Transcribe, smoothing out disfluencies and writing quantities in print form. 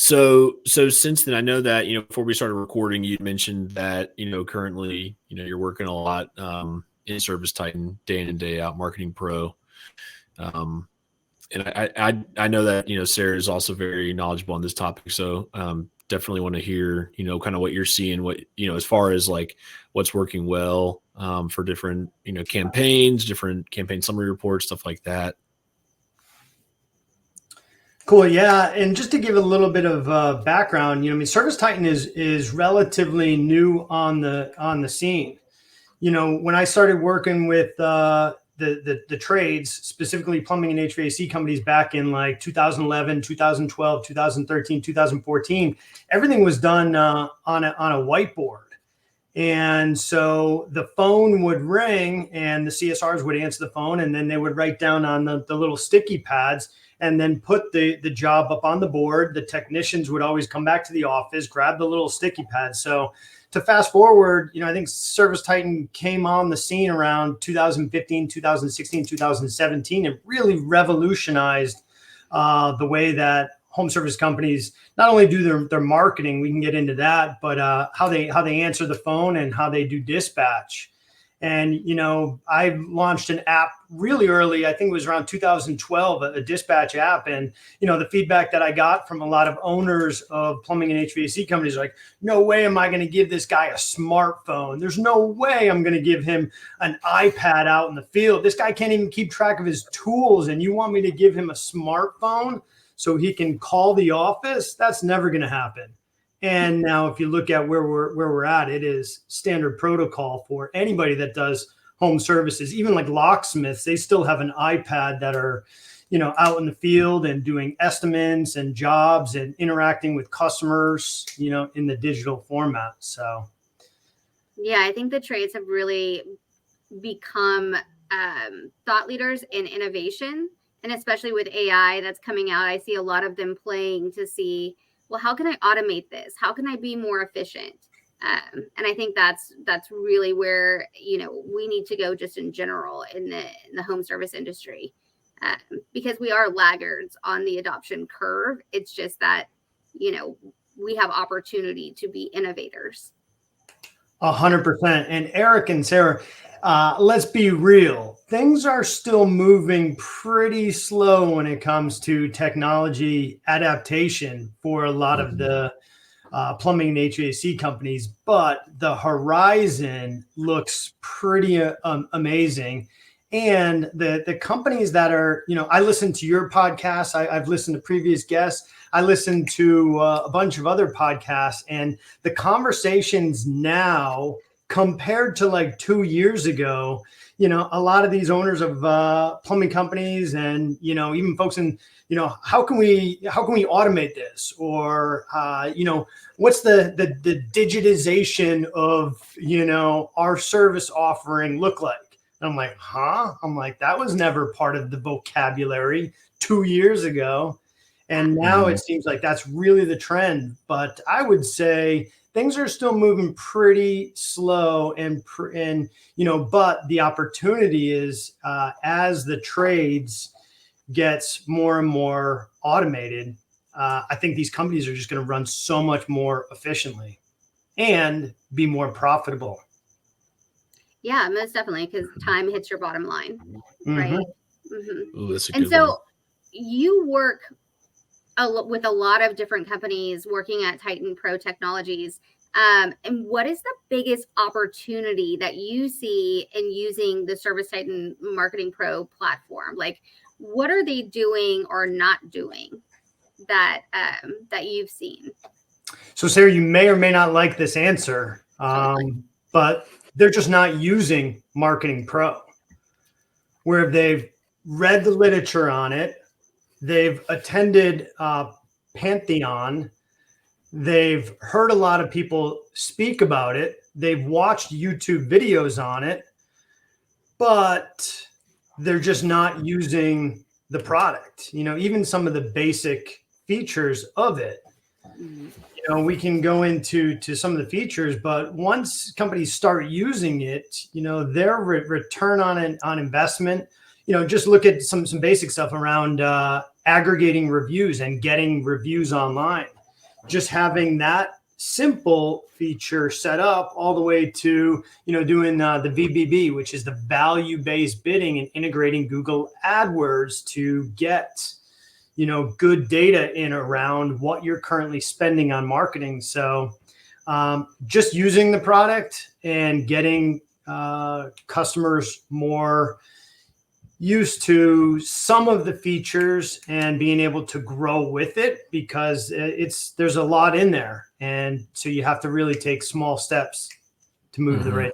So since then, I know that, before we started recording, you mentioned that, currently, you're working a lot in Service Titan day in and day out, Marketing Pro. And I know that, Sarah is also very knowledgeable on this topic. So definitely want to hear, kind of what you're seeing, what, as far as like what's working well for different, campaigns, different campaign summary reports, stuff like that. Cool. Yeah. And just to give a little bit of background, Service Titan is relatively new on the scene. When I started working with the trades, specifically plumbing and HVAC companies back in like 2011, 2012, 2013, 2014, everything was done on a whiteboard. And so the phone would ring and the CSRs would answer the phone, and then they would write down on the little sticky pads and then put the job up on the board. The technicians would always come back to the office, grab the little sticky pads. So to fast forward, I think Service Titan came on the scene around 2015, 2016, 2017, and really revolutionized the way that home service companies not only do their marketing, we can get into that, but how they answer the phone and how they do dispatch. And, I launched an app really early. I think it was around 2012, a dispatch app. And, the feedback that I got from a lot of owners of plumbing and HVAC companies, like, no way am I going to give this guy a smartphone. There's no way I'm going to give him an iPad out in the field. This guy can't even keep track of his tools. And you want me to give him a smartphone so he can call the office? That's never going to happen. And now if you look at where we're at, it is standard protocol for anybody that does home services. Even like locksmiths, they still have an iPad that are, out in the field and doing estimates and jobs and interacting with customers, in the digital format. So, yeah, I think the trades have really become thought leaders in innovation, and especially with AI that's coming out, I see a lot of them playing to see, well, how can I automate this? How can I be more efficient? And I think that's really where, we need to go just in general in the home service industry, because we are laggards on the adoption curve. It's just that, we have opportunity to be innovators. 100%. And Eric and Sarah, let's be real. Things are still moving pretty slow when it comes to technology adaptation for a lot of the plumbing and HVAC companies, but the horizon looks pretty amazing. And the companies that are, I listen to your podcast. I've listened to previous guests. I listened to a bunch of other podcasts, and the conversations now compared to like 2 years ago, a lot of these owners of plumbing companies and, even folks in, how can we automate this? Or, what's the digitization of, our service offering look like? And I'm like, I'm like, that was never part of the vocabulary 2 years ago. And now it seems like that's really the trend. But I would say things are still moving pretty slow, but the opportunity is as the trades gets more and more automated, I think these companies are just going to run so much more efficiently and be more profitable. Yeah, most definitely, because time hits your bottom line, right? Mm-hmm. Ooh, that's a and good so one. You work with a lot of different companies working at Titan Pro Technologies. And what is the biggest opportunity that you see in using the Service Titan Marketing Pro platform? Like, what are they doing or not doing that you've seen? So, Sarah, you may or may not like this answer, but they're just not using Marketing Pro, where they've read the literature on it. They've attended Pantheon. They've heard a lot of people speak about it. They've watched YouTube videos on it, but they're just not using the product. Even some of the basic features of it. We can go into some of the features, but once companies start using it, their return on investment, just look at some basic stuff around aggregating reviews and getting reviews online. just having that simple feature set up all the way to, doing the VBB, which is the value-based bidding, and integrating Google AdWords to get, good data in around what you're currently spending on marketing. So just using the product and getting customers more used to some of the features and being able to grow with it, because there's a lot in there. And so you have to really take small steps to move the right